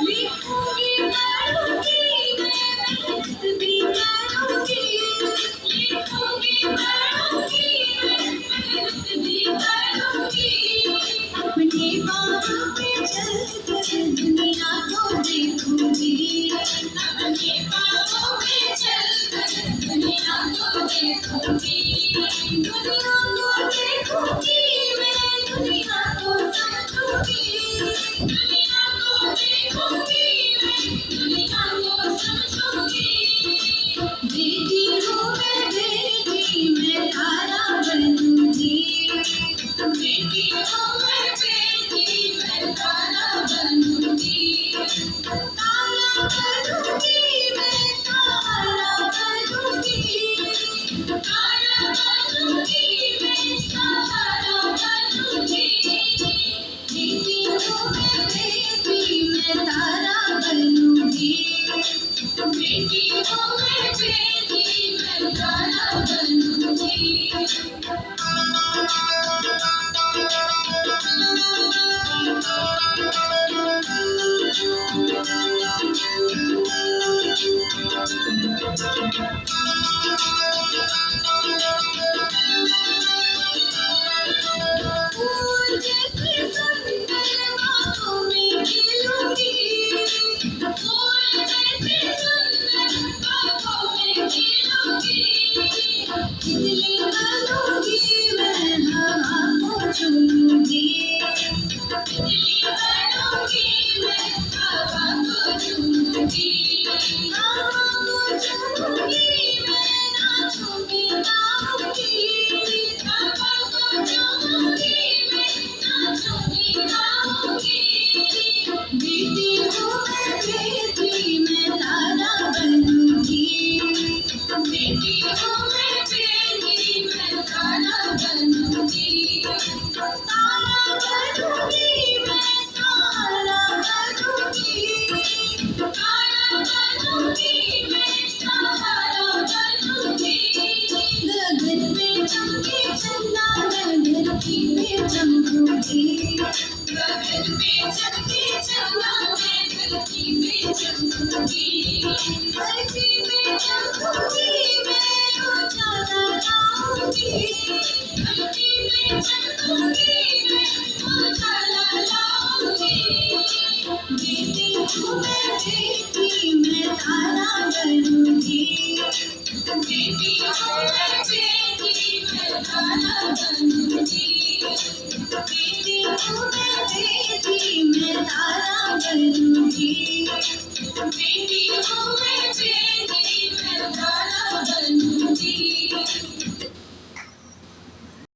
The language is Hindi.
लिखूंगी पढ़ूंगी मैं मेहनत भी करूंगी लिखूंगी पढ़ूंगी मैं मेहनत भी करूंगी अपने पाँव पे चलकर दुनिया को देखूंगी अपने पाँव पे चलकर दुनिया को देखूंगी दुनिया को देखूंगी मैं दुनिया को समझूंगी दुनिया को देखूंगी मैं दुनिया को समझूंगी बेटी हूँ मैं बेटी मैं तारा बनूंगी बेटी हूँ मैं बेटी मैं तारा बनूंगी तारा बनूंगी मैं सहारा बनूंगी तारा बनूंगी मैं सहारा बनूंगी बेटी हूँ मैं बेटी मैं तारा बनूंगी बेटी हूँ मैं बेटी मैं तारा बनूंगी फूल जैसे सुंदर बाहों में खिलूंगी फूल जैसे सुंदर बाहों में खिलूंगी तितली बनूंगी मैं हवा को चूमूंगी तितली बनूंगी मैं हवा को चूमूंगी हवा को चूमूंगी मैं नाचूंगी गाऊंगी हवा को चूमूंगी मैं नाचूंगी गाऊंगी बेटी हूँ मैं बेटी मैं तारा बनूंगी बेटी हूँ मैं बेटी मैं तारा बनूंगी तारा बनूंगी मैं सहारा बनूंगी तारा बनूंगी मैं सहारा बनूंगी गगन में चमके चंदा मैं धरती पे चमकूंगी गगन में चमके चंदा मैं धरती पे चमकूंगी धरती में चमकूंगी मैं उजाला लाऊंगी धरती में चमकूंगी मैं उजाला लाऊंगी बेटी हूँ मैं बेटी मैं तारा बनूंगी बेटी हूँ मैं बेटी मैं तारा बनूंगी बेटी हूँ मैं बेटी मैं तारा बनूंगी बेटी हूँ मैं बेटी मैं तारा बनूंगी